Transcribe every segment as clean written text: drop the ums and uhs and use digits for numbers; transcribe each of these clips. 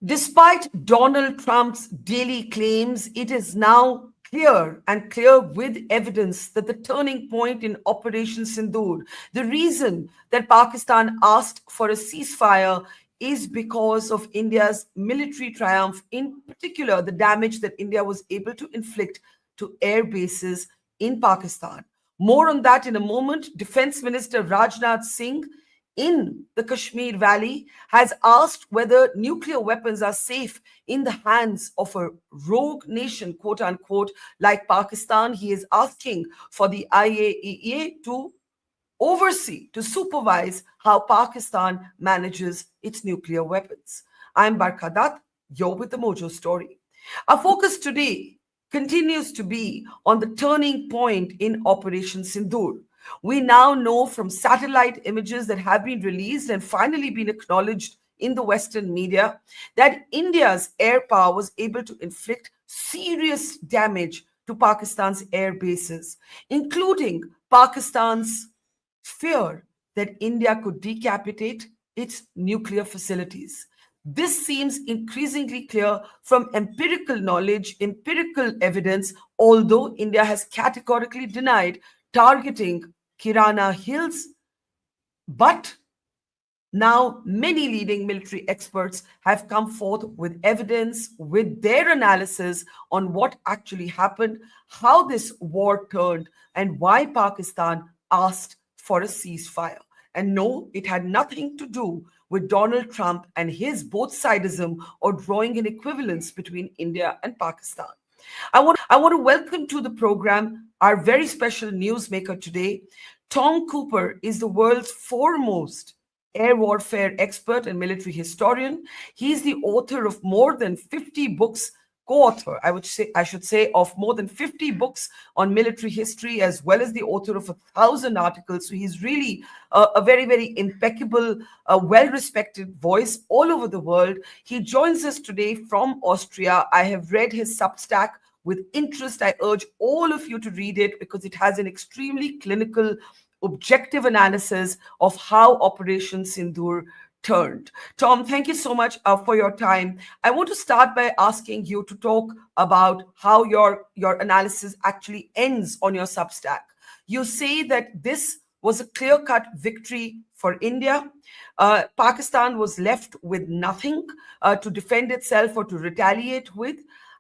Despite Donald Trump's daily claims, it is now clear with evidence that the turning point in Operation Sindoor, the reason that Pakistan asked for a ceasefire is because of India's military triumph, in particular, the damage that India was able to inflict to air bases in Pakistan. More on that in a moment. Defence Minister Rajnath Singh in the Kashmir Valley has asked whether nuclear weapons are safe in the hands of a rogue nation, quote unquote, like Pakistan. He is asking for the IAEA to oversee, to supervise how Pakistan manages its nuclear weapons. I'm Barkha Dutt. You're with the Mojo Story. Our focus today continues to be on the turning point in Operation Sindoor. We now know from satellite images that have been released and finally been acknowledged in the Western media that India's air power was able to inflict serious damage to Pakistan's air bases, including Pakistan's fear that India could decapitate its nuclear facilities. This seems increasingly clear from empirical knowledge, empirical evidence, although India has categorically denied targeting Kirana Hills. But now many leading military experts have come forth with evidence, with their analysis on what actually happened, how this war turned, and why Pakistan asked for a ceasefire. And no, it had nothing to do with Donald Trump and his both-sidism or drawing an equivalence between India and Pakistan. I want to welcome to the program our very special newsmaker today. Tom Cooper is the world's foremost air warfare expert and military historian. He's the author of more than 50 books, co-author, I should say, of more than 50 books on military history, as well as the author of 1,000 articles. So he's really a very, very impeccable, well-respected voice all over the world. He joins us today from Austria. I have read his Substack with interest. I urge all of you to read it because it has an extremely clinical, objective analysis of how Operation Sindoor turned. Tom, thank you so much for your time. I want to start by asking you to talk about how your analysis actually ends on your Substack. You say that this was a clear-cut victory for India. Pakistan was left with nothing to defend itself or to retaliate with.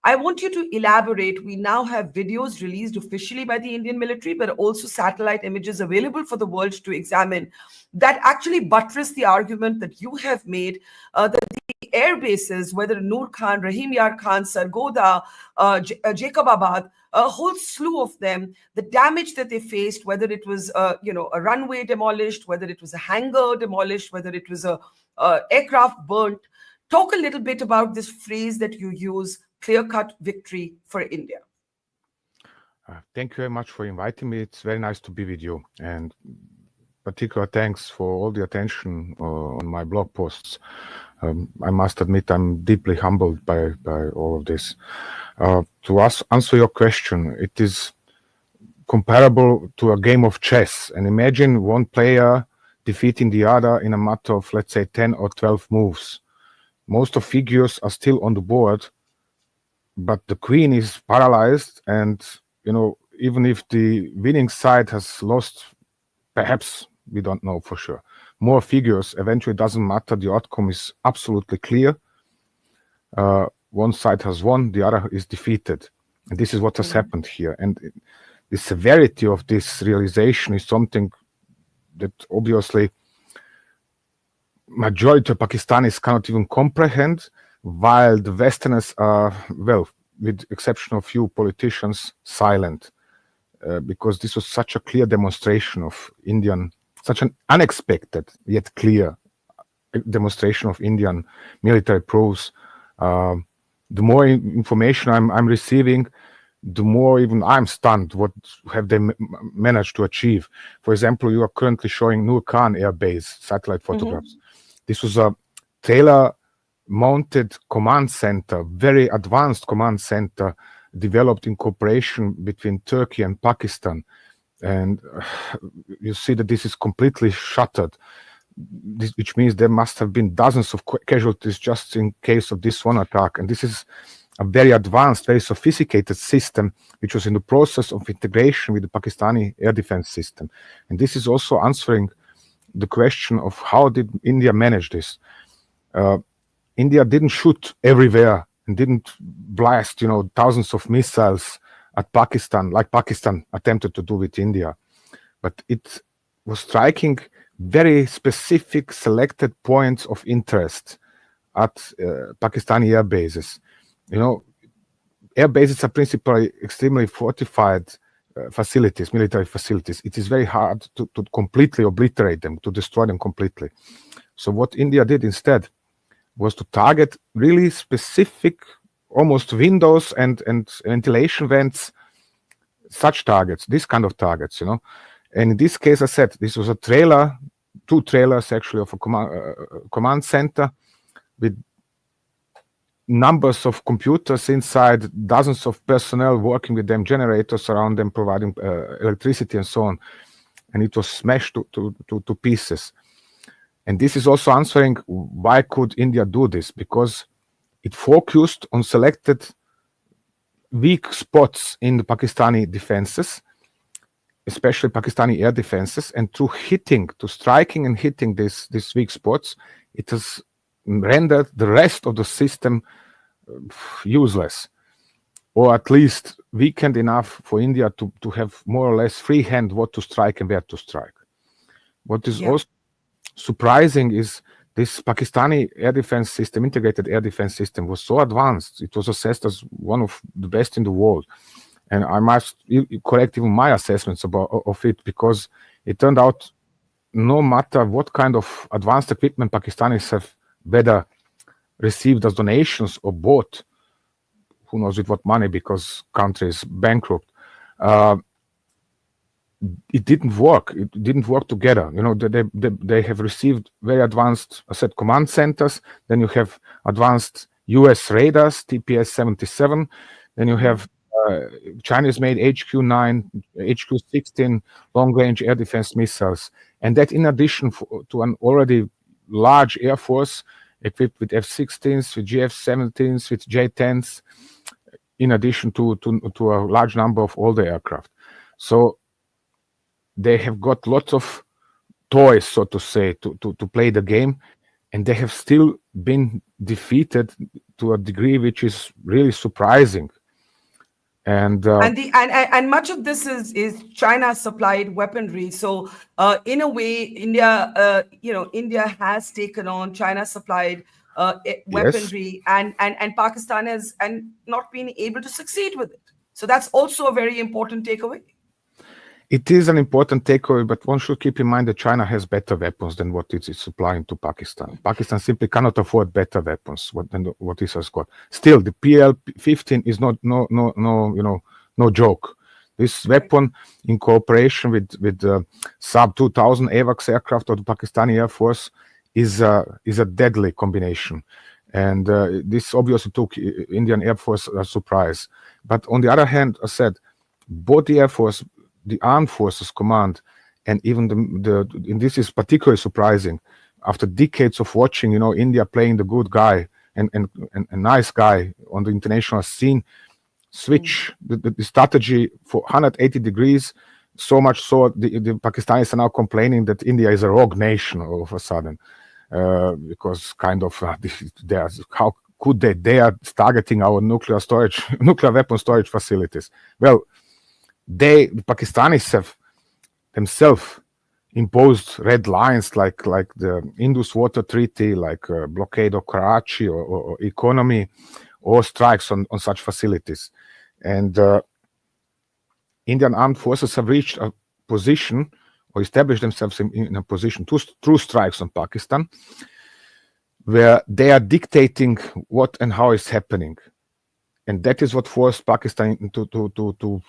I want you to elaborate. We now have videos released officially by the Indian military, but also satellite images available for the world to examine that actually buttress the argument that you have made that the air bases, whether Noor Khan, Rahim Yar Khan, Sargoda, Jacobabad, a whole slew of them, the damage that they faced, whether it was a runway demolished, whether it was a hangar demolished, whether it was a aircraft burnt. Talk a little bit about this phrase that you use, clear-cut victory for India. Thank you very much for inviting me. It's very nice to be with you. And particular thanks for all the attention on my blog posts. I must admit I'm deeply humbled by all of this. To answer your question, it is comparable to a game of chess. And imagine one player defeating the other in a matter of, let's say, 10 or 12 moves. Most of figures are still on the board, but the queen is paralyzed, and even if the winning side has lost, perhaps, we don't know for sure, more figures, eventually doesn't matter. The outcome is absolutely clear. One side has won, the other is defeated, and this is what has happened here. And the severity of this realization is something that obviously majority of Pakistanis cannot even comprehend, while the Westerners are, well, with exception of few politicians, silent, because this was such a clear demonstration of such an unexpected yet clear demonstration of Indian military prowess. The more information I'm receiving, the more even I'm stunned what have they managed to achieve. For example, you are currently showing Noor Khan Air Base satellite photographs. This was a trailer-mounted command center, very advanced command center, developed in cooperation between Turkey and Pakistan. And you see that this is completely shattered. which means there must have been dozens of casualties just in case of this one attack. And this is a very advanced, very sophisticated system, which was in the process of integration with the Pakistani air defense system. And this is also answering the question of how did India manage this? India didn't shoot everywhere and didn't blast, thousands of missiles at Pakistan, like Pakistan attempted to do with India. But it was striking very specific selected points of interest at Pakistani air bases. Air bases are principally extremely fortified facilities, military facilities. It is very hard to completely obliterate them, to destroy them completely. So what India did instead was to target really specific, almost windows and ventilation vents, such targets, this kind of targets, And in this case, I said, this was a trailer, 2 trailers actually of a command center with numbers of computers inside, dozens of personnel working with them, generators around them, providing electricity and so on. And it was smashed to pieces. And this is also answering why could India do this? Because it focused on selected weak spots in the Pakistani defenses, especially Pakistani air defenses, and through striking and hitting these weak spots, it has rendered the rest of the system useless, or at least weakened enough for India to have more or less free hand what to strike and where to strike. What is also surprising is this Pakistani air defense system, integrated air defense system, was so advanced. It was assessed as one of the best in the world. And I must correct even my assessments of it, because it turned out no matter what kind of advanced equipment Pakistanis have whether received as donations or bought, who knows with what money, because country is bankrupt, it didn't work. It didn't work together. They have received very advanced, I said, command centers. Then you have advanced US radars, TPS-77. Then you have Chinese-made HQ-9, HQ-16 long-range air defense missiles. And that in addition to an already large air force equipped with F-16s, with GF-17s, with J-10s, in addition to a large number of older aircraft. So they have got lots of toys, so to say, to play the game, and they have still been defeated to a degree which is really surprising. And much of this is China supplied weaponry. So in a way, India has taken on China supplied weaponry, yes. and Pakistan has not been able to succeed with it. So that's also a very important takeaway. It is an important takeaway, but one should keep in mind that China has better weapons than what it is supplying to Pakistan. Pakistan simply cannot afford better weapons than what it has got. Still, the PL-15 is no joke. This weapon, in cooperation with Saab 2000 AWACS aircraft of the Pakistani Air Force, is a deadly combination. And this obviously took Indian Air Force a surprise. But on the other hand, I said, both the Air Force, the Armed Forces Command, and even and this is particularly surprising, after decades of watching, India playing the good guy and nice guy on the international scene, switch the strategy for 180 degrees, so much so the Pakistanis are now complaining that India is a rogue nation all of a sudden, because kind of how could they are targeting our nuclear weapon storage facilities. Well, the Pakistanis have themselves imposed red lines like the Indus Water Treaty, like blockade of Karachi or economy, or strikes on such facilities. And Indian armed forces have reached a position, or established themselves in a position through strikes on Pakistan, where they are dictating what and how is happening. And that is what forced Pakistan to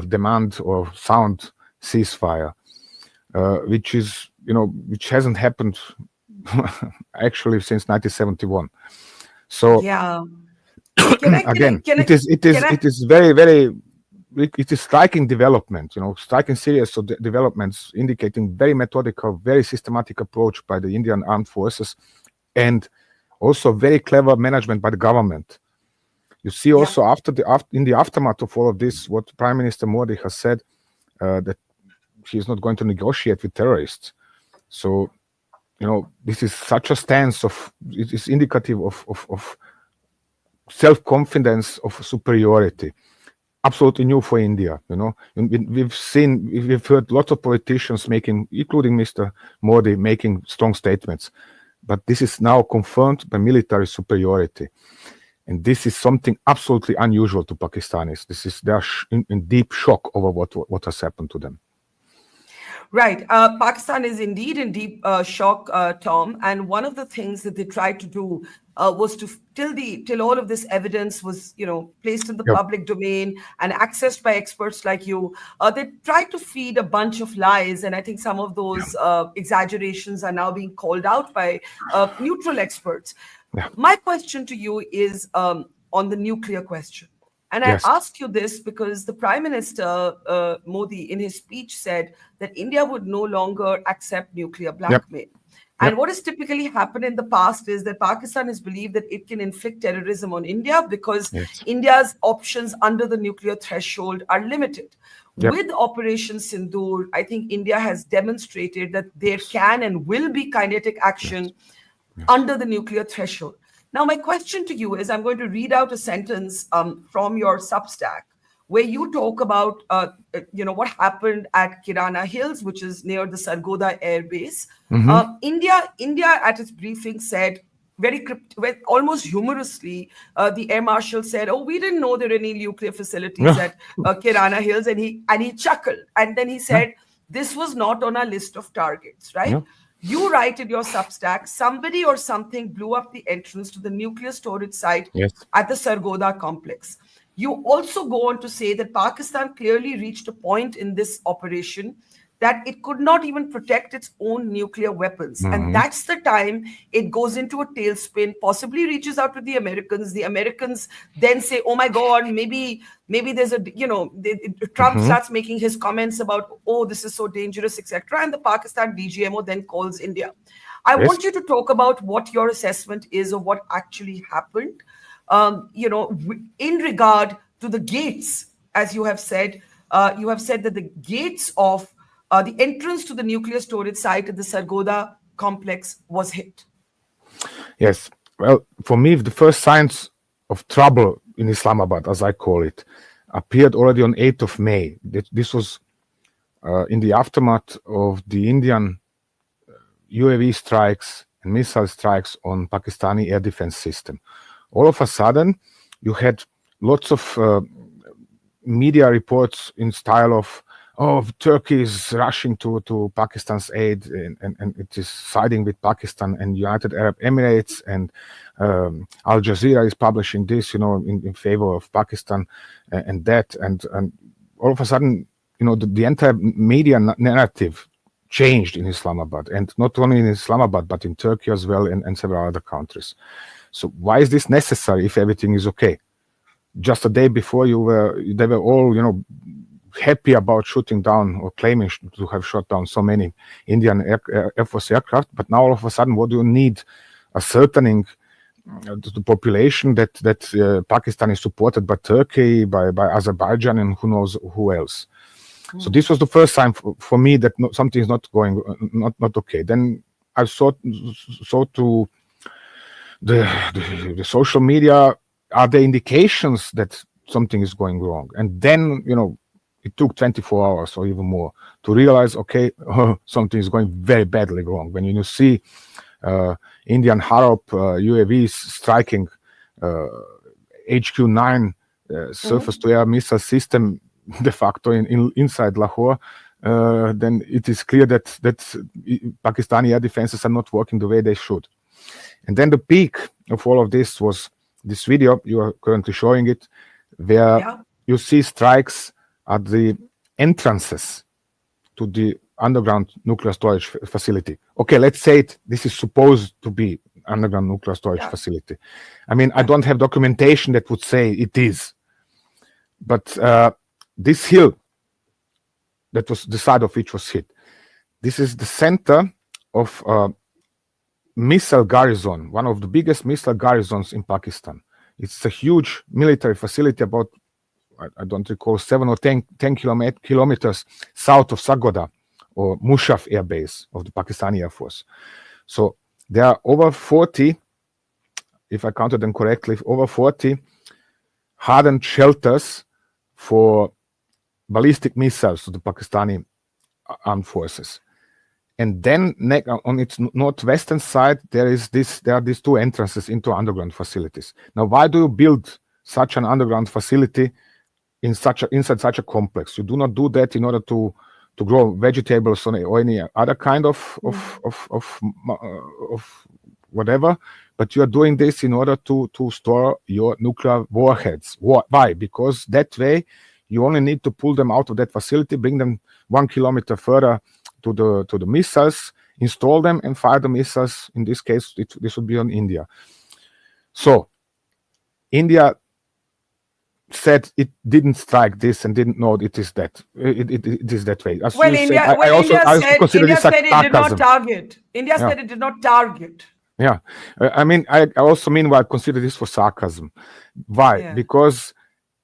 demand or sound ceasefire, which hasn't happened actually since 1971. So yeah, again, it is very, very it is striking development, striking series of developments indicating very methodical, very systematic approach by the Indian armed forces, and also very clever management by the government. You see also in the aftermath of all of this, what Prime Minister Modi has said, that he is not going to negotiate with terrorists. So, this is such a stance it is indicative of self-confidence, of superiority. Absolutely new for India, we've heard lots of politicians including Mr. Modi, making strong statements, but this is now confirmed by military superiority. And this is something absolutely unusual to Pakistanis. They are in deep shock over what has happened to them. Right. Pakistan is indeed in deep shock, Tom. And one of the things that they tried to do was to, till all of this evidence was, placed in the public domain and accessed by experts like you, they tried to feed a bunch of lies. And I think some of those exaggerations are now being called out by neutral experts. My question to you is on the nuclear question. And I ask you this because the Prime Minister Modi, in his speech, said that India would no longer accept nuclear blackmail. And what has typically happened in the past is that Pakistan has believed that it can inflict terrorism on India because India's options under the nuclear threshold are limited. With Operation Sindoor, I think India has demonstrated that there can and will be kinetic action under the nuclear threshold. Now, my question to you is, I'm going to read out a sentence from your Substack where you talk about, what happened at Kirana Hills, which is near the Sargodha Air Base. India at its briefing said, almost humorously, the Air Marshal said, "Oh, we didn't know there were any nuclear facilities at Kirana Hills," and he chuckled, and then he said, "This was not on our list of targets," right? You write in your Substack, somebody or something blew up the entrance to the nuclear storage site at the Sargodha complex. You also go on to say that Pakistan clearly reached a point in this operation that it could not even protect its own nuclear weapons. And that's the time it goes into a tailspin, possibly reaches out to the Americans. The Americans then say, oh my God, maybe there's Trump starts making his comments about, oh, this is so dangerous, etc. And the Pakistan DGMO then calls India. I want you to talk about what your assessment is of what actually happened, in regard to the gates, as you have said. You have said that the gates of the entrance to the nuclear storage site at the Sargodha complex was hit. Yes. Well, for me, the first signs of trouble in Islamabad, as I call it, appeared already on 8th of May. This was in the aftermath of the Indian UAV strikes and missile strikes on Pakistani air defense system. All of a sudden, you had lots of media reports in style of, Turkey is rushing to Pakistan's aid and it is siding with Pakistan and United Arab Emirates, and Al Jazeera is publishing this, in favor of Pakistan and that. And all of a sudden, the entire media narrative changed in Islamabad, and not only in Islamabad, but in Turkey as well and several other countries. So why is this necessary if everything is okay? Just a day before they were all, happy about shooting down or claiming to have shot down so many Indian Air Force aircraft. But now all of a sudden, what do you need? Ascertaining to the population that Pakistan is supported by Turkey, by Azerbaijan, and who knows who else. So this was the first sign for me that something is not going, not okay. Then I saw to the social media, are there indications that something is going wrong? And then, it took 24 hours or even more to realize, okay, something is going very badly wrong. When you see Indian Harop UAVs striking HQ-9 surface-to-air missile system de facto inside Lahore, then it is clear that Pakistani air defenses are not working the way they should. And then the peak of all of this was this video, you are currently showing it, where you see strikes at the entrances to the underground nuclear storage facility. Okay, let's say this is supposed to be underground nuclear storage facility. I mean, I don't have documentation that would say it is. But this hill that was the side of which was hit. This is the center of missile garrison, one of the biggest missile garrisons in Pakistan. It's a huge military facility, about, I don't recall, 7 or 10 kilometers south of Sargodha, or Musharraf Air Base of the Pakistani Air Force. So there are over 40, if I counted them correctly, over 40 hardened shelters for ballistic missiles to the Pakistani armed forces. And then on its northwestern side, there are these two entrances into underground facilities. Now, why do you build such an underground facility inside such a complex? You do not do that in order to grow vegetables or any other kind of whatever, but you are doing this in order to store your nuclear warheads. Why? Because that way you only need to pull them out of that facility, bring them 1 kilometer further to the missiles, install them, and fire the missiles. In this case, this would be on India. So India said it didn't strike this and didn't know it is that it is that way. As Well, you India, said, I also consider India this said it did not sarcasm. target. India said it did not target. Yeah, I mean, I also meanwhile consider this for sarcasm. Why? Yeah. Because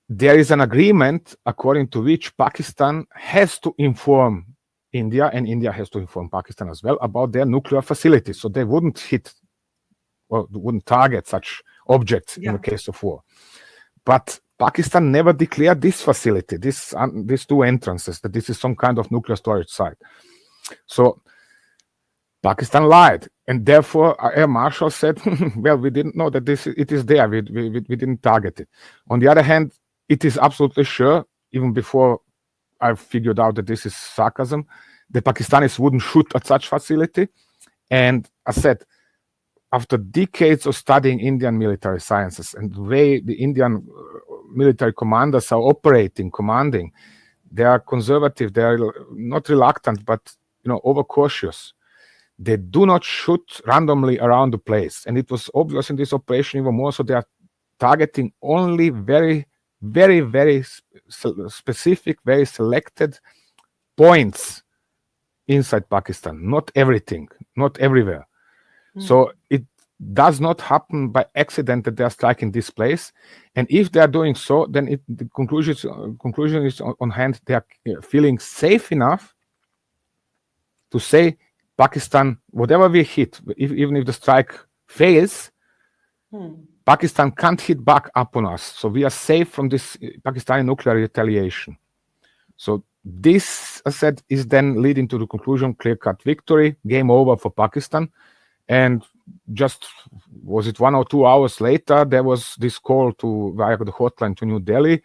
there is an agreement according to which Pakistan has to inform India, and India has to inform Pakistan as well about their nuclear facilities, so they wouldn't hit or wouldn't target such objects in the case of war. But Pakistan never declared this facility, these two entrances, that this is some kind of nuclear storage site. So Pakistan lied, and therefore Air Marshal said, well, we didn't know that it is there, we didn't target it. On the other hand, it is absolutely sure, even before I figured out that this is sarcasm, the Pakistanis wouldn't shoot at such facility. And I said, after decades of studying Indian military sciences and the way the Indian military commanders are commanding, they are conservative, they are not reluctant, but overcautious. They do not shoot randomly around the place. And it was obvious in this operation even more, so they are targeting only very, very, very specific, very selected points inside Pakistan. Not everything, not everywhere. So it does not happen by accident that they are striking this place. And if they are doing so, then the conclusion is on hand. They are feeling safe enough to say, Pakistan, whatever we hit, even if the strike fails, Pakistan can't hit back up on us. So we are safe from this Pakistani nuclear retaliation. So this, I said, is then leading to the conclusion, clear-cut victory, game over for Pakistan. And just, was it 1 or 2 hours later, there was this call via the hotline to New Delhi,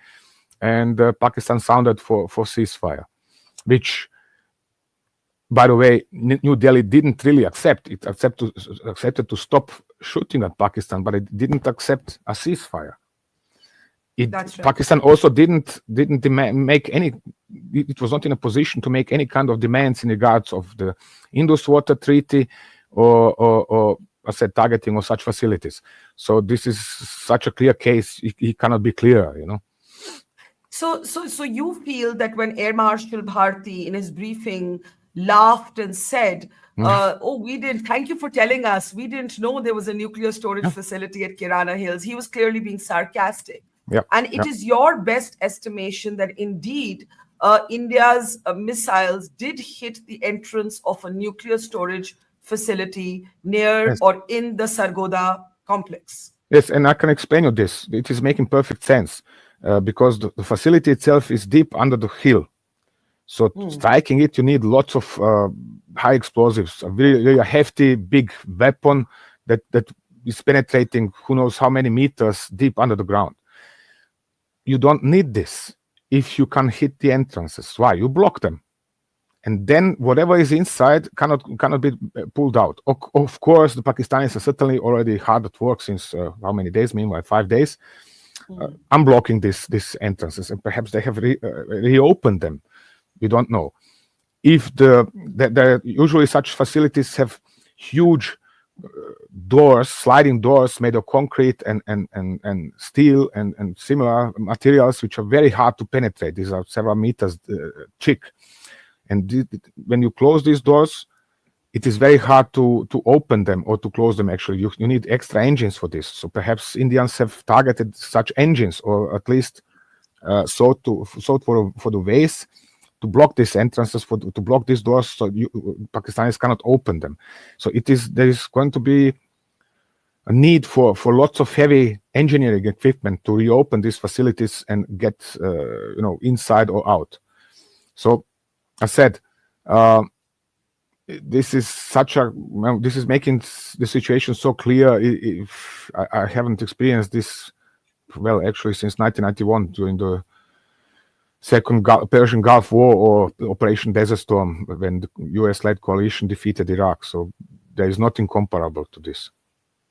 and Pakistan sounded for ceasefire, which, by the way, New Delhi didn't really accept. It accepted to stop shooting at Pakistan, but it didn't accept a ceasefire. That's right. Pakistan also didn't make any. It was not in a position to make any kind of demands in regards of the Indus Water Treaty or I said targeting of such facilities. So this is such a clear case; it cannot be clearer, So you feel that when Air Marshal Bharti in his briefing laughed and said, thank you for telling us, we didn't know there was a nuclear storage facility at Kirana Hills. He was clearly being sarcastic. And it is your best estimation that indeed India's missiles did hit the entrance of a nuclear storage facility near or in the Sargodha complex. Yes, and I can explain you this. It is making perfect sense because the facility itself is deep under the hill. So striking it, you need lots of high explosives, a really hefty, big weapon that is penetrating who knows how many meters deep under the ground. You don't need this if you can hit the entrances. Why? You block them. And then whatever is inside cannot be pulled out. Of course, the Pakistanis are certainly already hard at work since how many days? Meanwhile, 5 days. Unblocking these entrances, and perhaps they have reopened them. We don't know. If usually such facilities have huge doors, sliding doors made of concrete and steel and similar materials, which are very hard to penetrate. These are several meters thick. And when you close these doors, it is very hard to open them or to close them. Actually, you need extra engines for this. So perhaps Indians have targeted such engines, or at least sought for the ways to block these entrances, to block these doors, so Pakistanis cannot open them. So there is going to be a need for lots of heavy engineering equipment to reopen these facilities and get inside or out. So I said, this is making the situation so clear. If I haven't experienced this, well, actually since 1991 during the Second Persian Gulf War or Operation Desert Storm, when the US-led coalition defeated Iraq. So there is nothing comparable to this.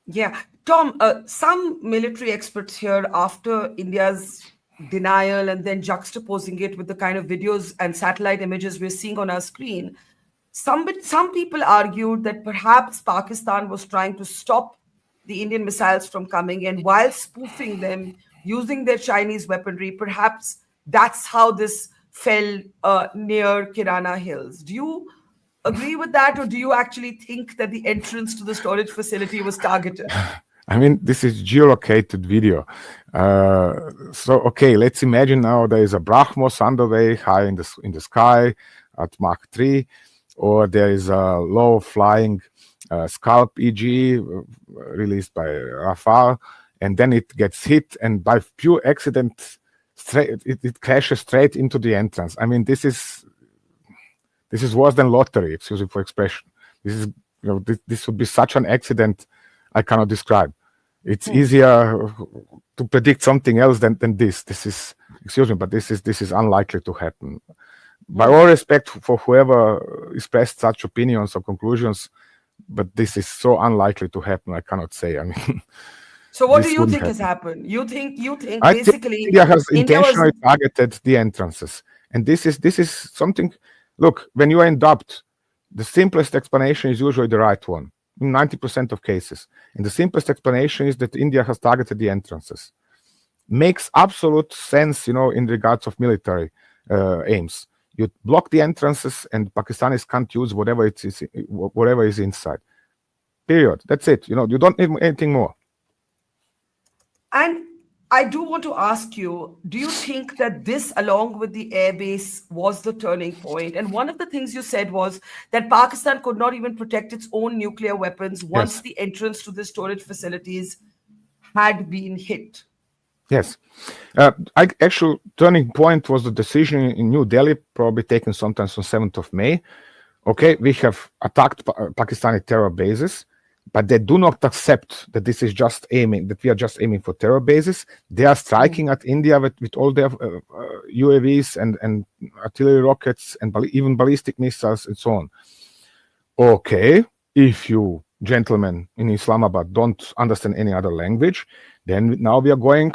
Yeah. Tom, some military experts here, after India's denial and then juxtaposing it with the kind of videos and satellite images we're seeing on our screen, some people argued that perhaps Pakistan was trying to stop the Indian missiles from coming, and while spoofing them using their Chinese weaponry, perhaps that's how this fell near Kirana Hills. Do you agree with that, or do you actually think that the entrance to the storage facility was targeted? I mean, this is geolocated video. So, okay, let's imagine now there is a BrahMos underway high in the sky at Mach 3, or there is a low-flying Scalp EG released by Rafale, and then it gets hit, and by pure accident, it crashes straight into the entrance. I mean, this is worse than lottery, excuse me for expression. This would be such an accident I cannot describe. It's easier to predict something else than this. This is, excuse me, but this is unlikely to happen. By all respect for whoever expressed such opinions or conclusions, but this is so unlikely to happen. I cannot say. I mean. So what do you think has happened? You think I basically think India has intentionally targeted the entrances, and this is something. Look, when you are in doubt, the simplest explanation is usually the right one in 90% of cases, and the simplest explanation is that India has targeted the entrances. Makes absolute sense, in regards of military aims. You block the entrances, and Pakistanis can't use whatever is inside. Period. That's it. You don't need anything more. And I do want to ask you, do you think that this, along with the airbase, was the turning point? And one of the things you said was that Pakistan could not even protect its own nuclear weapons once the entrance to the storage facilities had been hit. Yes. Actual turning point was the decision in New Delhi, probably taken sometimes on 7th of May. Okay, we have attacked Pakistani terror bases, but they do not accept that this is just that we are just aiming for terror bases. They are striking at India with all their UAVs and artillery rockets and even ballistic missiles and so on. Okay, if you gentlemen in Islamabad don't understand any other language, then now we are going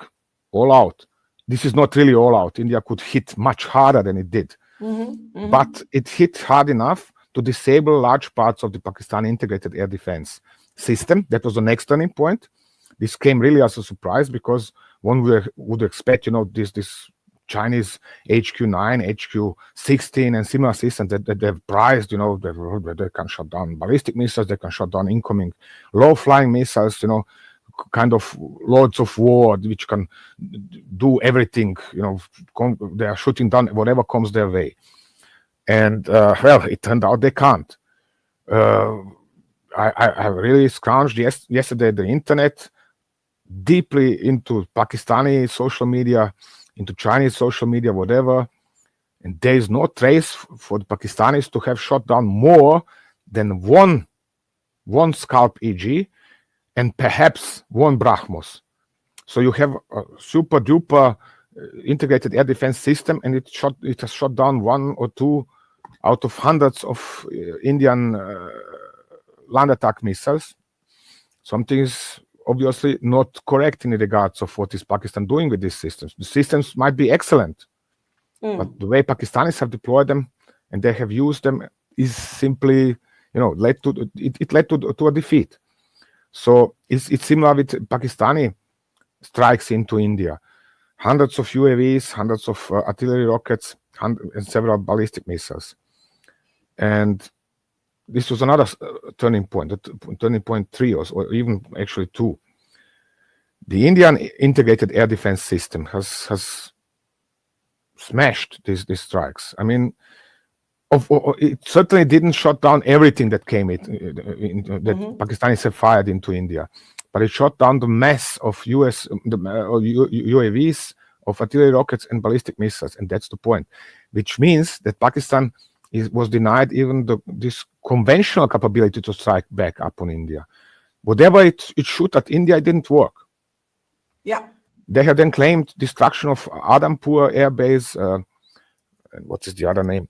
all out. This is not really all out. India could hit much harder than it did. But it hit hard enough to disable large parts of the Pakistani integrated air defense system. That was the next turning point. This came really as a surprise because one would expect, this Chinese HQ-9, HQ-16 and similar systems that they've prized, they can shut down ballistic missiles, they can shut down incoming low-flying missiles, kind of lords of war which can do everything, they are shooting down whatever comes their way. And it turned out they can't. I really scrounged yesterday the internet, deeply into Pakistani social media, into Chinese social media, whatever, and there is no trace for the Pakistanis to have shot down more than one Scalp EG and perhaps one BrahMos. So you have a super duper integrated air defense system, and it has shot down one or two out of hundreds of Indian land attack missiles. Something is obviously not correct in regards of what is Pakistan doing with these systems. The systems might be excellent, but the way Pakistanis have deployed them and they have used them is simply, led to a defeat. So it's similar with Pakistani strikes into India. Hundreds of UAVs, hundreds of artillery rockets, and several ballistic missiles. And this was another turning point, turning point 3 or even actually 2. The Indian integrated air defense system has smashed these strikes. I mean, it certainly didn't shut down everything that came that Pakistanis have fired into India, but it shot down the mass of UAVs, of artillery rockets and ballistic missiles, and that's the point. Which means that Pakistan was denied even this conventional capability to strike back upon India. Whatever it shoot at India, it didn't work. Yeah. They had then claimed destruction of Adhampur air base, and what is the other name?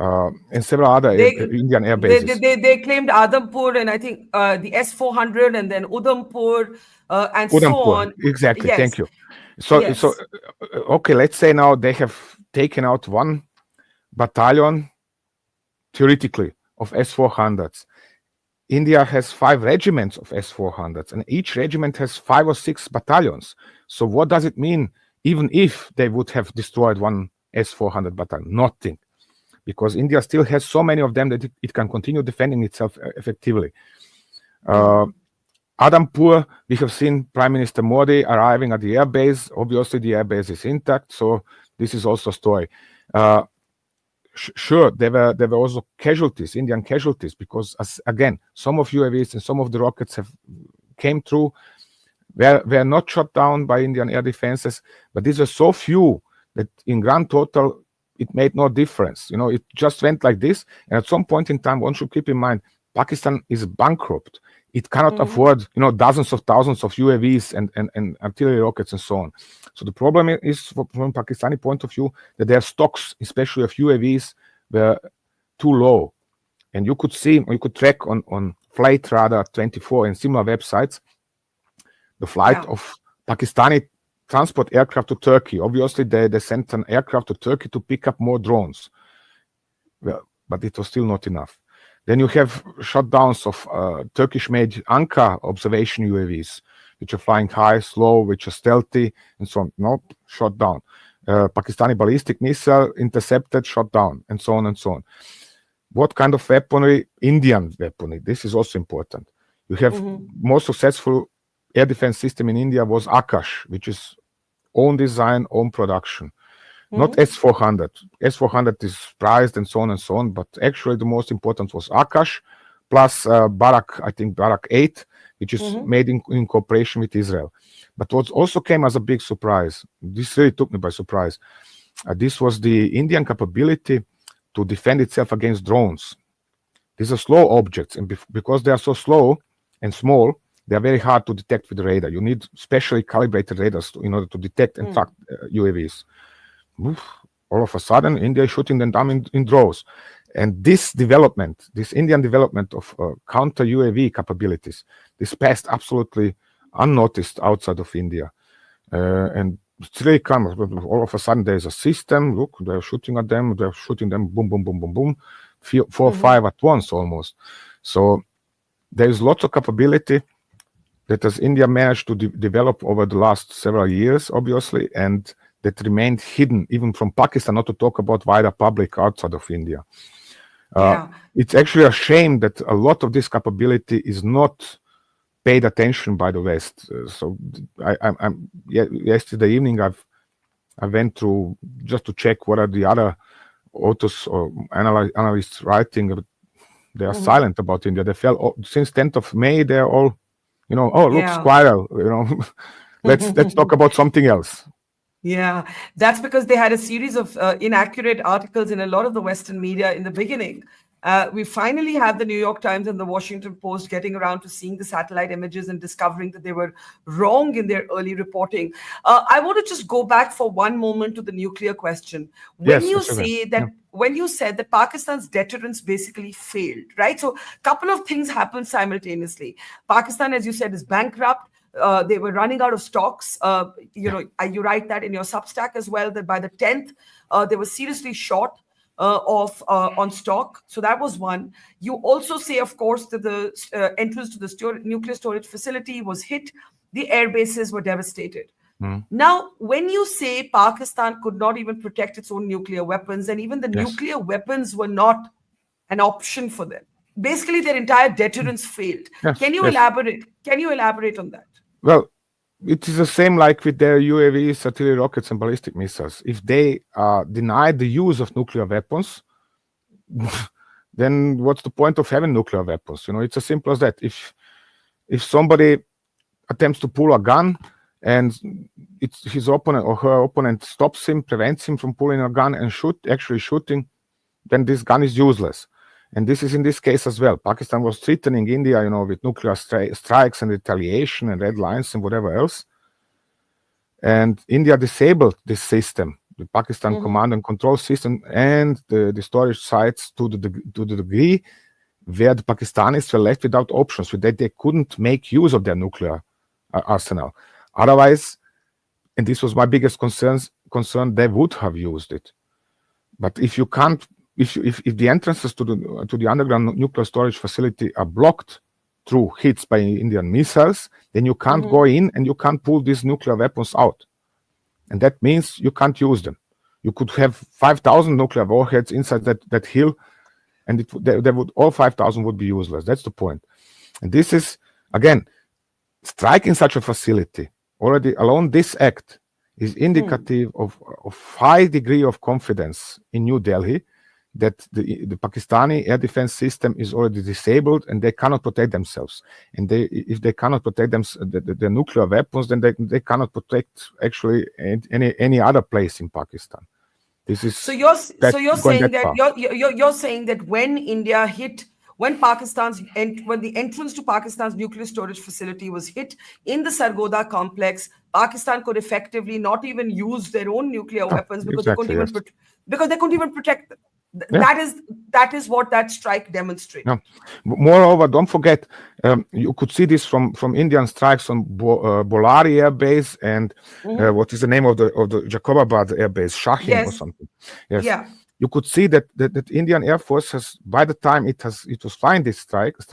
And several other Indian air bases. They claimed Adhampur and I think the S-400 and then Udhampur and so on. Exactly, yes. Thank you. So, okay, let's say now they have taken out 1 battalion, theoretically, of S-400s. India has 5 regiments of S-400s, and each regiment has 5 or 6 battalions. So what does it mean, even if they would have destroyed 1 S-400 battalion? Nothing. Because India still has so many of them that it can continue defending itself effectively. Adhampur, we have seen Prime Minister Modi arriving at the airbase. Obviously, the airbase is intact, so this is also a story. Sure, there were also casualties, Indian casualties, because again, some of UAVs and some of the rockets came through, were not shot down by Indian air defenses, but these were so few that in grand total, it made no difference. It just went like this. And at some point in time, one should keep in mind, Pakistan is bankrupt. It cannot afford, dozens of thousands of UAVs and artillery rockets and so on. So the problem is, from Pakistani point of view, that their stocks, especially of UAVs, were too low. And you could track on Flight Radar 24 and similar websites, the flight of Pakistani transport aircraft to Turkey. Obviously, they sent an aircraft to Turkey to pick up more drones. Well, but it was still not enough. Then you have shutdowns of Turkish-made Anka observation UAVs, which are flying high, slow, which are stealthy, and so on. Nope, shot down. Pakistani ballistic missile intercepted, shot down, and so on and so on. What kind of weaponry? Indian weaponry. This is also important. You have most successful air defense system in India was Akash, which is own design, own production. Not S-400. S-400 is prized and so on, but actually the most important was Akash, plus Barak 8, which is made in cooperation with Israel. But what also came as a big surprise, this really took me by surprise, this was the Indian capability to defend itself against drones. These are slow objects, and because they are so slow and small, they are very hard to detect with the radar. You need specially calibrated radars in order to detect and track UAVs. All of a sudden, India is shooting them down in droves. And this Indian development of counter UAV capabilities, this passed absolutely unnoticed outside of India. And it's really comes. All of a sudden, there's a system. Look, they're shooting at them. They're shooting them. Boom, boom, boom, boom, boom. 4 or 5 at once almost. So there's lots of capability that has India managed to develop over the last several years, obviously, and that remained hidden even from Pakistan, not to talk about wider public outside of India. It's actually a shame that a lot of this capability is not paid attention by the West. So yesterday evening, I went through just to check what are the other authors or analysts writing. They are silent about India. They felt since 10th of May, they're all, look, squirrel, let's talk about something else. Yeah, that's because they had a series of inaccurate articles in a lot of the Western media in the beginning. We finally have the New York Times and the Washington Post getting around to seeing the satellite images and discovering that they were wrong in their early reporting. I want to just go back for one moment to the nuclear question. When when you said that Pakistan's deterrence basically failed, right? So a couple of things happened simultaneously. Pakistan, as you said, is bankrupt. They were running out of stocks. You write that in your Substack as well, that by the 10th, they were seriously short. on stock. So that was one. You also say, of course, that the entrance to the nuclear storage facility was hit. The air bases were devastated. Now, when you say Pakistan could not even protect its own nuclear weapons, and even the nuclear weapons were not an option for them, basically their entire deterrence failed. Can you elaborate? Can you elaborate on that? Well, it is the same like with their UAVs, artillery rockets, and ballistic missiles. If they deny the use of nuclear weapons, then what's the point of having nuclear weapons? It's as simple as that. If somebody attempts to pull a gun and his opponent or her opponent stops him, prevents him from pulling a gun and actually shooting, then this gun is useless. And this is in this case as well. Pakistan was threatening India, with nuclear strikes and retaliation and red lines and whatever else. And India disabled this system, the Pakistan command and control system, and the storage sites to the degree where the Pakistanis were left without options, so that they couldn't make use of their nuclear arsenal. Otherwise, and this was my biggest concern, they would have used it. But if you can't, if the entrances to the underground nuclear storage facility are blocked through hits by Indian missiles, then you can't go in and you can't pull these nuclear weapons out. And that means you can't use them. You could have 5,000 nuclear warheads inside that hill, and all 5,000 would be useless. That's the point. And this is, again, striking such a facility, already alone this act is indicative of high degree of confidence in New Delhi that the Pakistani air defense system is already disabled and they cannot protect themselves. And if they cannot protect their nuclear weapons, then they cannot protect actually any other place in Pakistan. This is you're saying that when India hit, when the entrance to Pakistan's nuclear storage facility was hit in the Sargodha complex, Pakistan could effectively not even use their own nuclear weapons because they couldn't even protect them. That is what that strike demonstrates. No. Moreover, don't forget, you could see this from Indian strikes on Bolari Air Base and what is the name of the Jacobabad Air Base, Shahin or something. Yes. Yeah. You could see that Indian Air Force has, by the time it was flying these strikes,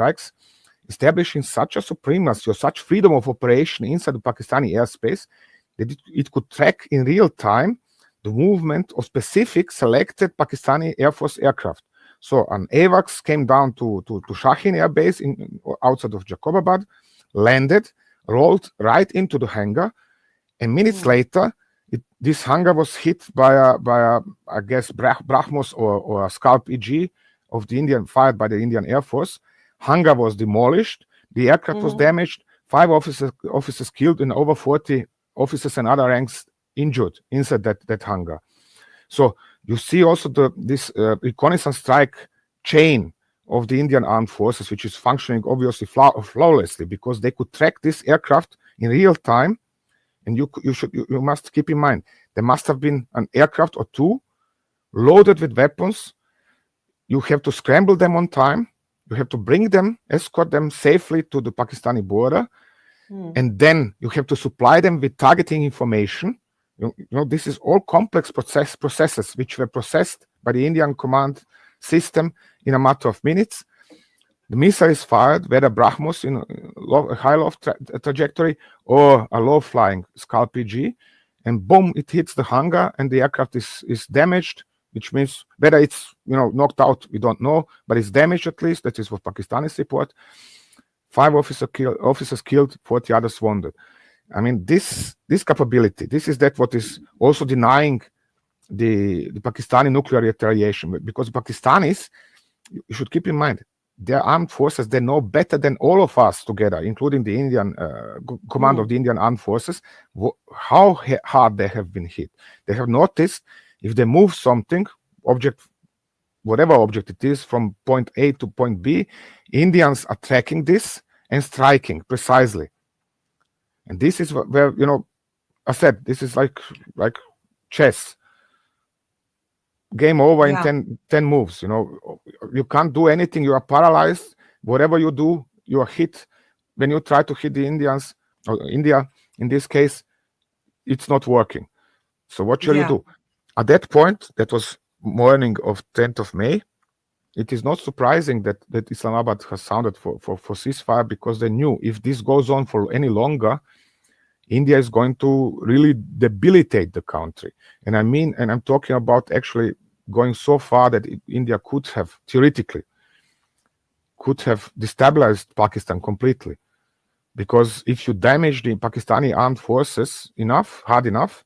establishing such a supremacy or such freedom of operation inside the Pakistani airspace that it could track in real time the movement of specific selected Pakistani Air Force aircraft. So an AWACS came down to Shahin Air Base outside of Jacobabad, landed, rolled right into the hangar, and minutes later, this hangar was hit by a I guess, Brahmos or a Scalp EG of the Indian, fired by the Indian Air Force. Hangar was demolished, the aircraft was damaged, 5 officers killed, and over 40 officers and other ranks injured inside that hangar. So you see also this reconnaissance strike chain of the Indian Armed Forces, which is functioning obviously flawlessly because they could track this aircraft in real time. And you must keep in mind, there must have been an aircraft or two loaded with weapons. You have to scramble them on time. You have to bring them, escort them safely to the Pakistani border. And then you have to supply them with targeting information. This is all complex processes which were processed by the Indian command system in a matter of minutes. The missile is fired, whether Brahmos in a high loft trajectory or a low flying Scalp PG, and boom, it hits the hangar and the aircraft is damaged, which means whether it's knocked out, we don't know, but it's damaged at least. That is what Pakistanis report. 5 officers killed, 40 others wounded. I mean, this capability, this is what is also denying the Pakistani nuclear retaliation, because Pakistanis, you should keep in mind, their armed forces, they know better than all of us together, including the Indian command of the Indian armed forces, how hard they have been hit. They have noticed if they move something, whatever object it is, from point A to point B, Indians are tracking this and striking precisely. And this is where, I said, this is like chess. Game over in 10 moves. You can't do anything. You are paralyzed. Whatever you do, you are hit. When you try to hit the Indians, or India in this case, it's not working. So what shall you do? At that point, that was morning of 10th of May, it is not surprising that Islamabad has sounded for ceasefire, because they knew if this goes on for any longer, India is going to really debilitate the country. And I'm talking about actually going so far that India could have, theoretically, destabilized Pakistan completely. Because if you damage the Pakistani armed forces hard enough,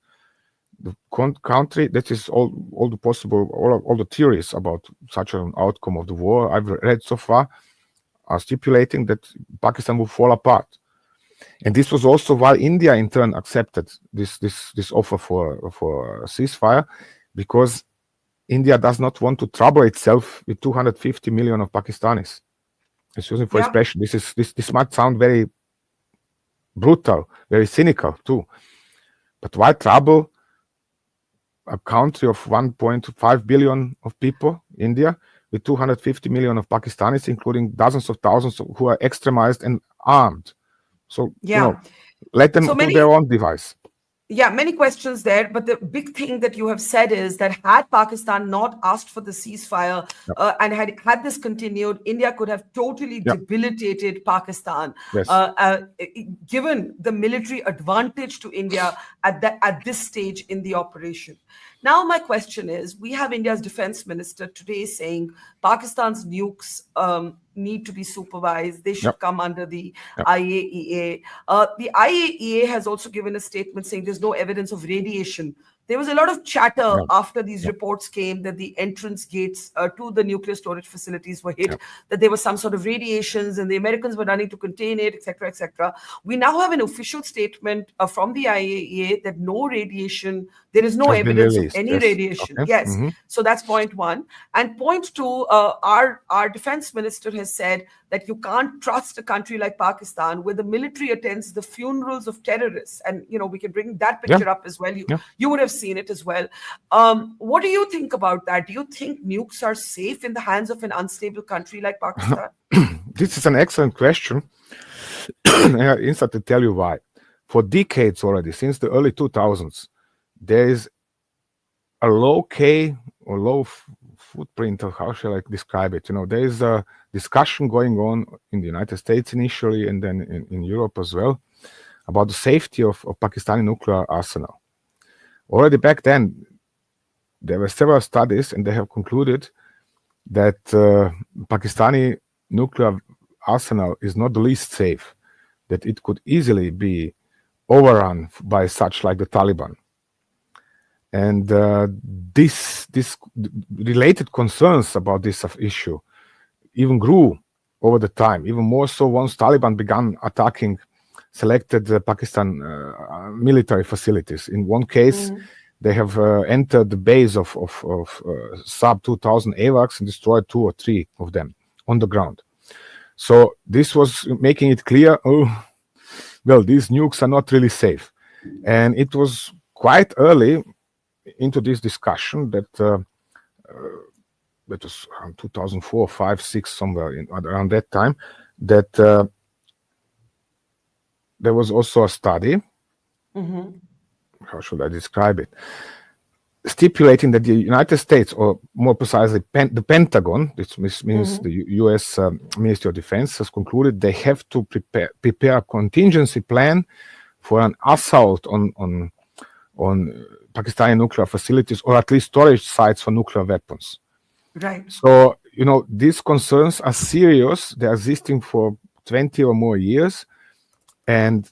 the country, that is all the theories about such an outcome of the war I've read so far are stipulating that Pakistan will fall apart. And this was also why India in turn accepted this offer for ceasefire, because India does not want to trouble itself with 250 million of Pakistanis. Excuse me for expression. This might sound very brutal, very cynical too. But why trouble a country of 1.5 billion of people, India, with 250 million of Pakistanis, including dozens of thousands who are extremized and armed? So, let them do their own device. Yeah, many questions there. But the big thing that you have said is that had Pakistan not asked for the ceasefire and had this continued, India could have totally debilitated Pakistan, given the military advantage to India at this stage in the operation. Now, my question is, we have India's defense minister today saying Pakistan's nukes need to be supervised. They should come under the IAEA. The IAEA has also given a statement saying there's no evidence of radiation. There was a lot of chatter after these reports came that the entrance gates to the nuclear storage facilities were hit, that there was some sort of radiations and the Americans were running to contain it, etc., etc. We now have an official statement from the IAEA that no radiation, there is no evidence of any radiation. So that's point one. And point two, our defense minister has said that you can't trust a country like Pakistan where the military attends the funerals of terrorists. And, we can bring that picture up as well. You would have seen it as well. What do you think about that? Do you think nukes are safe in the hands of an unstable country like Pakistan? This is an excellent question. I instantly tell you why. For decades already, since the early 2000s, there is a low K or low footprint, or how shall I describe it? There is a discussion going on in the United States initially, and then in Europe as well, about the safety of Pakistani nuclear arsenal. Already back then, there were several studies, and they have concluded that Pakistani nuclear arsenal is not the least safe, that it could easily be overrun by such like the Taliban. And this related concerns about this issue even grew over the time, even more so once Taliban began attacking selected Pakistan military facilities. In one case, they have entered the base of sub 2000 AWACS and destroyed 2 or 3 of them on the ground. So this was making it clear, these nukes are not really safe. And it was quite early into this discussion that was around 2004, 5, 6, somewhere around that time, that there was also a study, how should I describe it, stipulating that the United States, or more precisely the Pentagon, this means the US Ministry of Defense, has concluded they have to prepare a contingency plan for an assault on Pakistani nuclear facilities, or at least storage sites for nuclear weapons. Right. So, these concerns are serious. They're existing for 20 or more years, and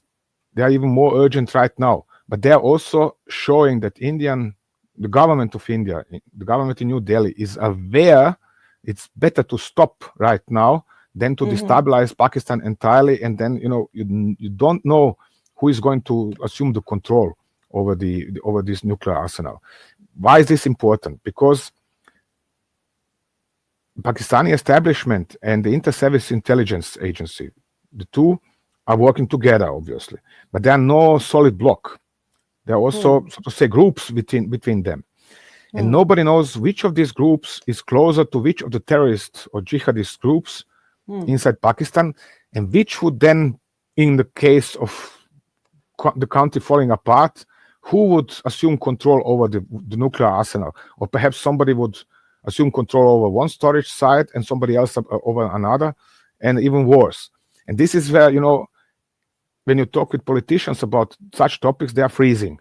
they are even more urgent right now. But they are also showing that the government of India, the government in New Delhi, is aware it's better to stop right now than to destabilize Pakistan entirely. And then, you don't know who is going to assume the control over this nuclear arsenal. Why is this important? Because Pakistani establishment and the Inter-Service Intelligence Agency, the two are working together, obviously, but there are no solid bloc. There are also, so to say, groups between them. And nobody knows which of these groups is closer to which of the terrorist or jihadist groups inside Pakistan, and which would then, in the case of the country falling apart, who would assume control over the nuclear arsenal? Or perhaps somebody would assume control over one storage site and somebody else over another, and even worse. And this is where, when you talk with politicians about such topics, they are freezing.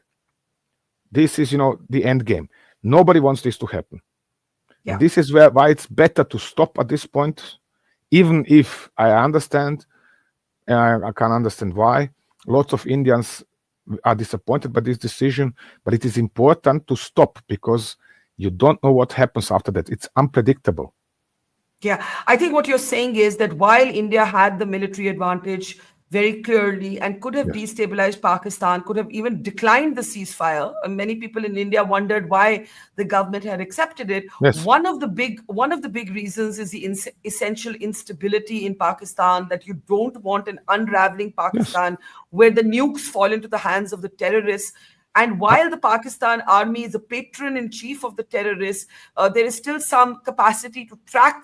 This is, the end game. Nobody wants this to happen. Yeah. And this is why it's better to stop at this point, even if I understand, and I can understand why. Lots of Indians are disappointed by this decision, but it is important to stop because you don't know what happens after that. It's unpredictable. Yeah, I think what you're saying is that while India had the military advantage very clearly and could have destabilized Pakistan, could have even declined the ceasefire. And many people in India wondered why the government had accepted it. Yes. One of the big reasons is the essential instability in Pakistan, that you don't want an unraveling Pakistan where the nukes fall into the hands of the terrorists. And while the Pakistan army is a patron-in-chief of the terrorists, there is still some capacity to track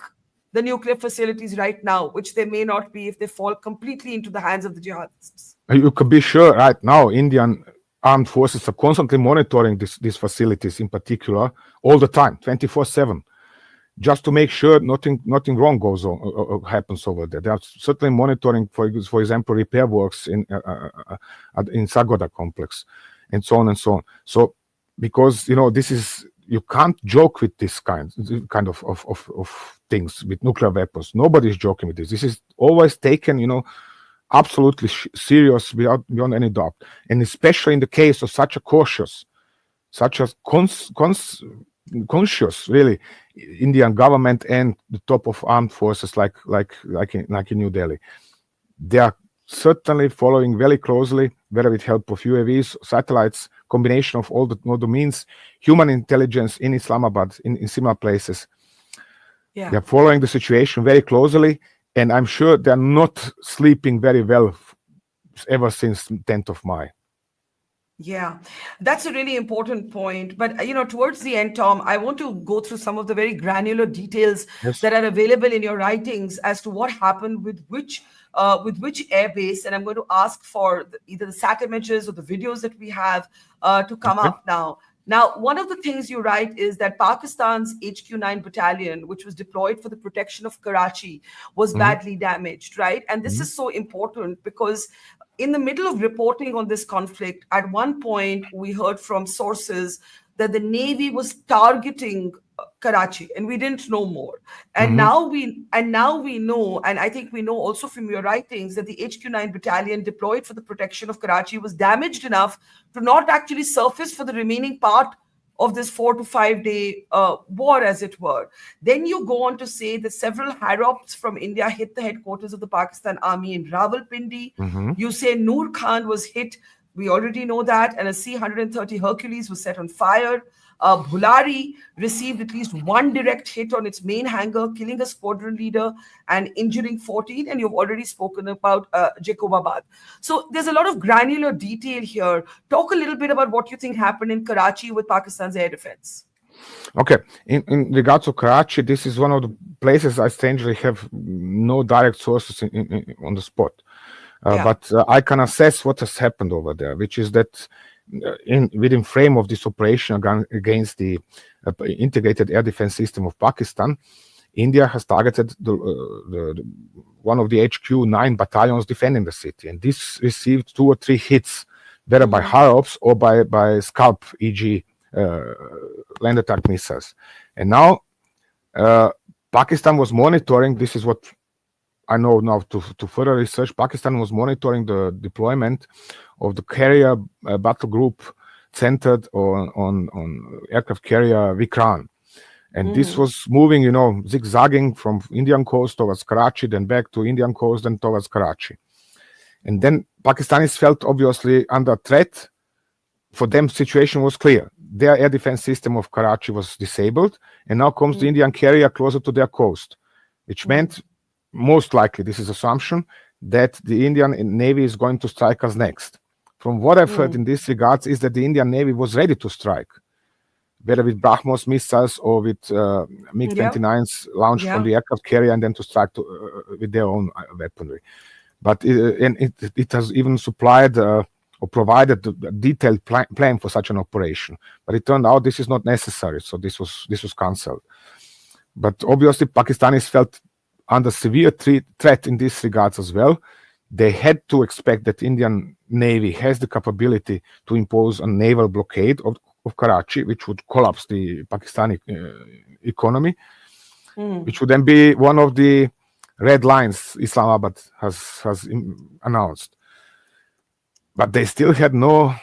the nuclear facilities right now, which they may not be if they fall completely into the hands of the jihadists. You could be sure right now Indian armed forces are constantly monitoring these facilities in particular all the time, 24/7, just to make sure nothing wrong goes on or happens over there. They are certainly monitoring, for example, repair works in Sargodha complex, and so on and so on. So, because this is, you can't joke with this kind of things with nuclear weapons. Nobody's joking with this. This is always taken, absolutely serious beyond any doubt. And especially in the case of such a cautious, such a conscious, really, Indian government and the top of armed forces like in New Delhi, they are certainly following very closely, whether with help of UAVs, satellites, combination of all the means, human intelligence in Islamabad, in similar places. Yeah. They're following the situation very closely, and I'm sure they're not sleeping very well ever since 10th of May. Yeah, that's a really important point. But, towards the end, Tom, I want to go through some of the very granular details that are available in your writings as to what happened with which airbase. And I'm going to ask for either the sat images or the videos that we have to come up now. Now, one of the things you write is that Pakistan's HQ-9 battalion, which was deployed for the protection of Karachi, was badly damaged, right? And this is so important because in the middle of reporting on this conflict, at one point, we heard from sources that the Navy was targeting Karachi, and we didn't know more. And now we know, and I think we know also from your writings, that the HQ-9 battalion deployed for the protection of Karachi was damaged enough to not actually surface for the remaining part of this 4 to 5 day war, as it were. Then you go on to say that several Harrops from India hit the headquarters of the Pakistan army in Rawalpindi. You say Noor Khan was hit. We already know that. And a C-130 Hercules was set on fire. Bhulari received at least one direct hit on its main hangar, killing a squadron leader and injuring 14. And you've already spoken about Jacobabad. So there's a lot of granular detail here. Talk a little bit about what you think happened in Karachi with Pakistan's air defense. Okay. In regards to Karachi, this is one of the places I strangely have no direct sources on the spot. But I can assess what has happened over there, which is that within frame of this operation against the integrated air defense system of Pakistan, India has targeted one of the HQ-9 battalions defending the city, and this received 2 or 3 hits, whether by Harrops or by Scalp, e.g. Land attack missiles. And now Pakistan was monitoring, this is what I know now to further research, Pakistan was monitoring the deployment of the carrier battle group centered on aircraft carrier Vikran. And this was moving, zigzagging from Indian coast towards Karachi, then back to Indian coast, then towards Karachi. And then Pakistanis felt obviously under threat. For them, situation was clear. Their air defense system of Karachi was disabled, and now comes the Indian carrier closer to their coast, which meant, most likely, this is assumption, that the Indian Navy is going to strike us next. From what I've heard in this regards is that the Indian Navy was ready to strike, whether with BrahMos missiles or with MiG-29s launched from the aircraft carrier and then to strike with their own weaponry. But it has even supplied or provided a detailed plan for such an operation. But it turned out this is not necessary, so this was cancelled. But obviously, Pakistanis felt under severe threat in this regards as well. They had to expect that Indian Navy has the capability to impose a naval blockade of Karachi, which would collapse the Pakistani economy, which would then be one of the red lines Islamabad has announced. But they still had no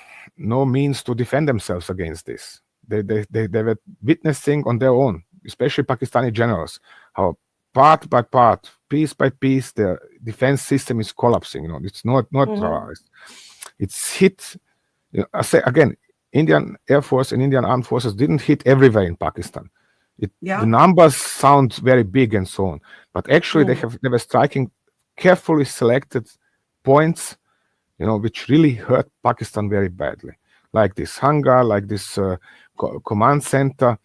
means to defend themselves against this. They were witnessing on their own, especially Pakistani generals, how part by part, piece by piece, the defense system is collapsing. It's not neutralized. It's hit. I say again, Indian Air Force and Indian Armed Forces didn't hit everywhere in Pakistan. The numbers sound very big and so on, but actually they were striking carefully selected points, which really hurt Pakistan very badly, like this hangar, like this command center,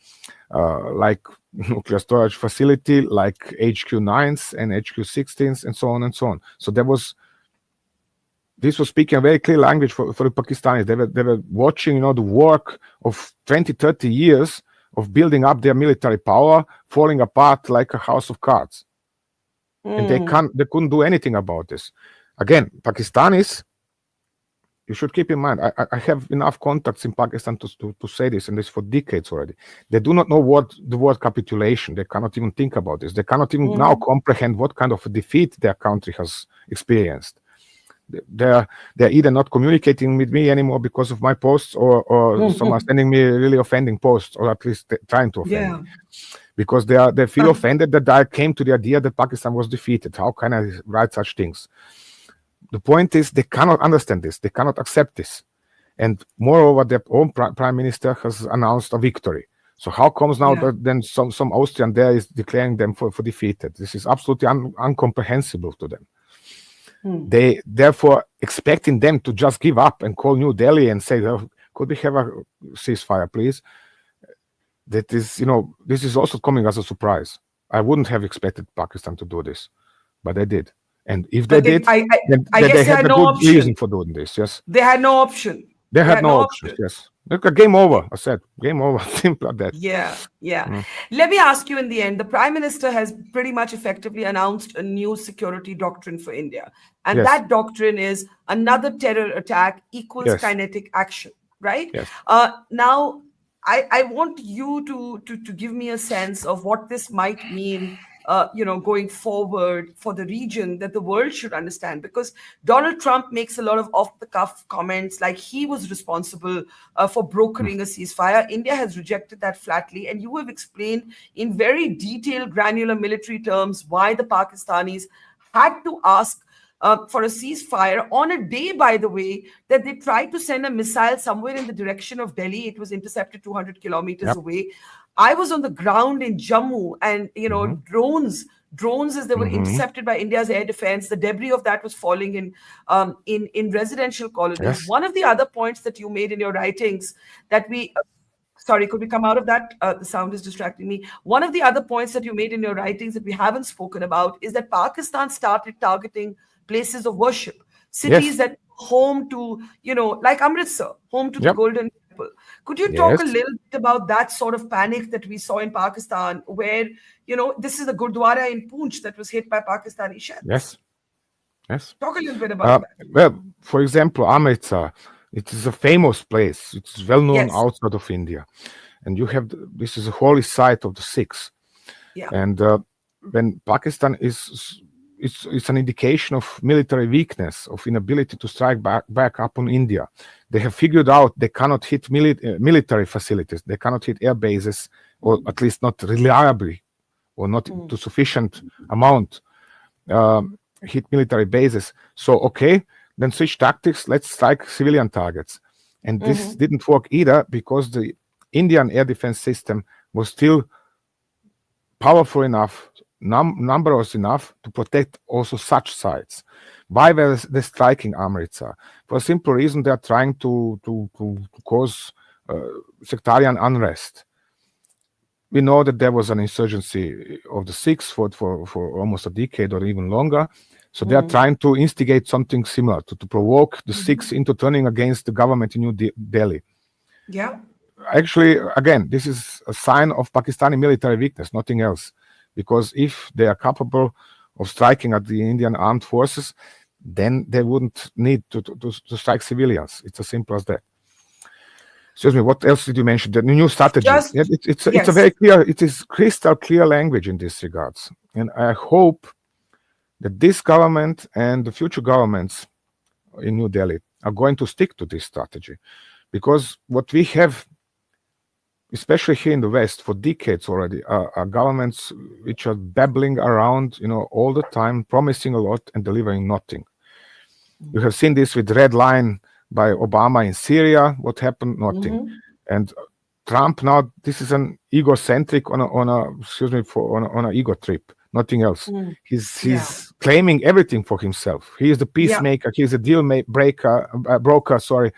like nuclear storage facility, like HQ9s and HQ16s, and so on and so on. So this was speaking a very clear language for the Pakistanis. They were watching, the work of 20, 30 years of building up their military power falling apart like a house of cards. And they couldn't do anything about this. Again, Pakistanis, you should keep in mind, I have enough contacts in Pakistan to say this, and this for decades already. They do not know what the word capitulation. They cannot even think about this. They cannot even now comprehend what kind of a defeat their country has experienced. They're either not communicating with me anymore because of my posts, or some are sending me really offending posts, or at least trying to offend me. Because they feel offended that I came to the idea that Pakistan was defeated. How can I write such things? The point is, they cannot understand this. They cannot accept this. And moreover, their own prime minister has announced a victory. So how comes now that then some Austrian there is declaring them for defeated? This is absolutely incomprehensible to them. They therefore expecting them to just give up and call New Delhi and say, could we have a ceasefire, please? That is, this is also coming as a surprise. I wouldn't have expected Pakistan to do this, but they did. And if they did, then they had a good reason for doing this. Yes, they had no option. They had no option. Yes, game over. I said game over. Simple as that. Yeah. Let me ask you. In the end, the Prime Minister has pretty much effectively announced a new security doctrine for India, and that doctrine is another terror attack equals kinetic action. Right? Yes. Now, I want you to give me a sense of what this might mean. Going forward for the region, that the world should understand, because Donald Trump makes a lot of off-the-cuff comments like he was responsible for brokering a ceasefire. India has rejected that flatly, and you have explained in very detailed, granular military terms why the Pakistanis had to ask for a ceasefire on a day, by the way, that they tried to send a missile somewhere in the direction of Delhi. It was intercepted 200 kilometers away. I was on the ground in Jammu, and drones as they were intercepted by India's air defense. The debris of that was falling in residential colonies. Yes. One of the other points that you made in your writings that sorry, could we come out of that? The sound is distracting me. One of the other points that you made in your writings that we haven't spoken about is that Pakistan started targeting places of worship, cities that home to, like Amritsar, home to the Golden Temple. Could you talk a little bit about that sort of panic that we saw in Pakistan, where, this is the Gurdwara in Poonch that was hit by Pakistani shells? Yes. Talk a little bit about that. Well, for example, Amritsar, it is a famous place. It's well known outside of India. And this is a holy site of the Sikhs. Yeah. And when Pakistan it's an indication of military weakness, of inability to strike back up on India. They have figured out they cannot hit military facilities. They cannot hit air bases, or at least not reliably, or not to sufficient amount hit military bases. So, then switch tactics. Let's strike civilian targets. And this didn't work either, because the Indian air defense system was still powerful enough, numerous enough to protect also such sites. Why were they striking Amritsar? For a simple reason, they are trying to cause sectarian unrest. We know that there was an insurgency of the Sikhs for almost a decade or even longer. So they are trying to instigate something similar, to provoke the Sikhs into turning against the government in New Delhi. Yeah. Actually, again, this is a sign of Pakistani military weakness, nothing else. Because if they are capable of striking at the Indian armed forces, then they wouldn't need to strike civilians. It's as simple as that. Excuse me, what else did you mention? The new strategy. It's a very clear, it is crystal clear language in this regards. And I hope that this government and the future governments in New Delhi are going to stick to this strategy. Because what we have, especially here in the West, for decades already, are governments which are babbling around, all the time, promising a lot and delivering nothing. You have seen this with Red Line by Obama in Syria. What happened? Nothing. And Trump now, this is an egocentric on an ego trip. Nothing else. He's claiming everything for himself. He is the peacemaker. He is a deal broker. Sorry,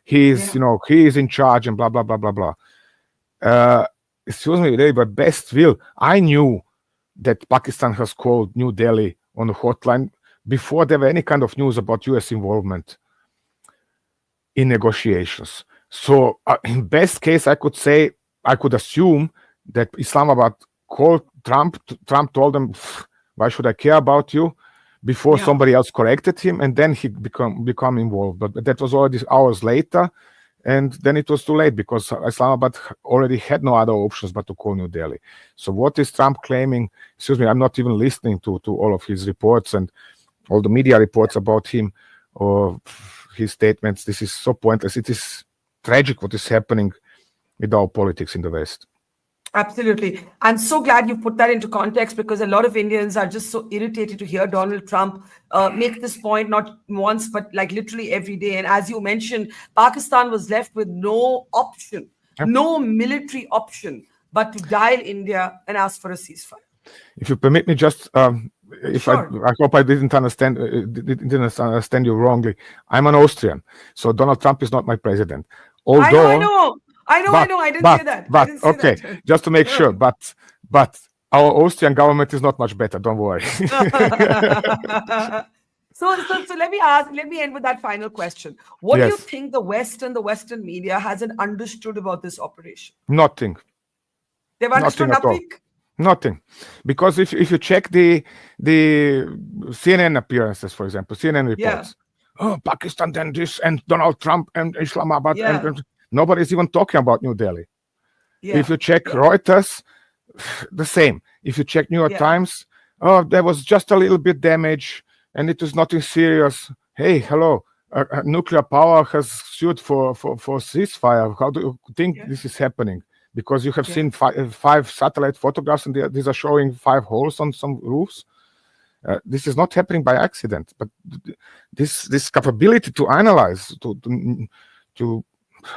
he is he is in charge and blah blah blah blah blah. Excuse me, really, but best will. I knew that Pakistan has called New Delhi on the hotline before there were any kind of news about U.S. involvement in negotiations. So, in best case, I could assume that Islamabad called Trump. Trump told them, "Why should I care about you?" Before somebody else corrected him, and then he become involved. But that was already hours later, and then it was too late because Islamabad already had no other options but to call New Delhi. So what is Trump claiming? Excuse me, I'm not even listening to all of his reports and all the media reports about him or his statements. This is so pointless. It is tragic what is happening with our politics in the West. Absolutely. I'm so glad you put that into context because a lot of Indians are just so irritated to hear Donald Trump make this point, not once, but like literally every day. And as you mentioned, Pakistan was left with no option, no military option, but to dial India and ask for a ceasefire. If you permit me, just Sure. I hope I didn't understand you wrongly. I'm an Austrian, so Donald Trump is not my president. Although, I know. I didn't say that. But okay, just to make sure. But our Austrian government is not much better. Don't worry. So let me end with that final question. What do you think the West and the Western media hasn't understood about this operation? Nothing. They've understood nothing. Nothing, because if you check the CNN appearances, for example, CNN reports, Pakistan and this and Donald Trump and Islamabad and nobody's even talking about New Delhi. If you check Reuters, the same. If you check New York Times, there was just a little bit damage and it was nothing serious. Hey, hello, nuclear power has sued for ceasefire. How do you think this is happening? Because you have seen five satellite photographs and these are showing 5 holes on some roofs. This is not happening by accident, but this capability to analyze, to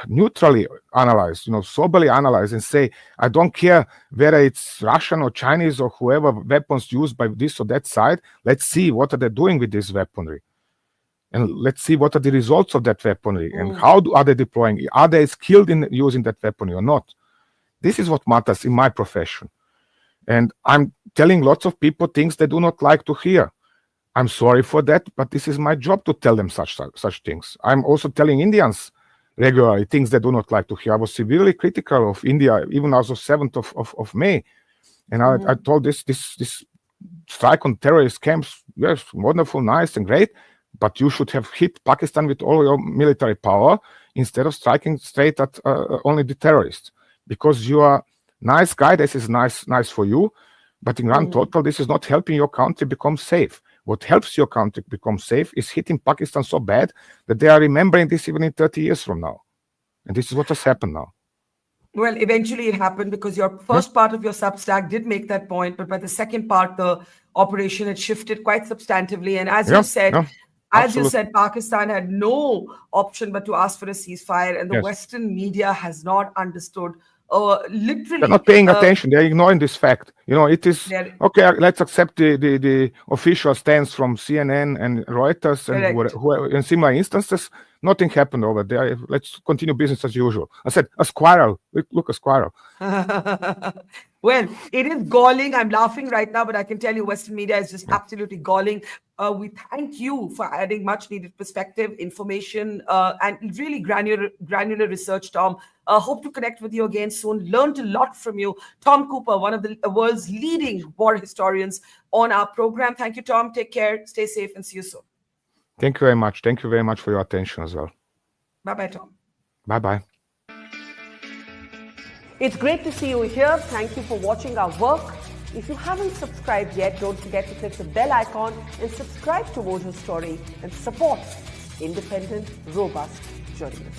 neutrally analyze, soberly analyze and say, I don't care whether it's Russian or Chinese or whoever weapons used by this or that side. Let's see what are they doing with this weaponry. And let's see what are the results of that weaponry and how are they deploying it. Are they skilled in using that weaponry or not? This is what matters in my profession. And I'm telling lots of people things they do not like to hear. I'm sorry for that, but this is my job to tell them such things. I'm also telling Indians regularly things they do not like to hear. I was severely critical of India, even as of 7th of May. And I told this strike on terrorist camps, yes, wonderful, nice and great, but you should have hit Pakistan with all your military power instead of striking straight at only the terrorists. Because you are nice guy, this is nice for you, but in grand total, this is not helping your country become safe. What helps your country become safe is hitting Pakistan so bad that they are remembering this even in 30 years from now. And this is what has happened now. Well, eventually it happened because your first part of your Substack did make that point, but by the second part, the operation had shifted quite substantively. And as you said, Pakistan had no option but to ask for a ceasefire, and the Western media has not understood. Literally, they're not paying attention. They're ignoring this fact. It is okay. Let's accept the official stance from CNN and Reuters and whoever, in similar instances. nothing happened over there. Let's continue business as usual. I said, a squirrel. Look, a squirrel. Well, it is galling. I'm laughing right now, but I can tell you Western media is just absolutely galling. We thank you for adding much needed perspective, information, and really granular research, Tom. Hope to connect with you again soon. Learned a lot from you. Tom Cooper, one of the world's leading war historians on our program. Thank you, Tom. Take care. Stay safe and see you soon. Thank you very much. Thank you very much for your attention as well. Bye-bye, Tom. Bye-bye. It's great to see you here. Thank you for watching our work. If you haven't subscribed yet, don't forget to click the bell icon and subscribe to Mojo Story and support independent, robust journalism.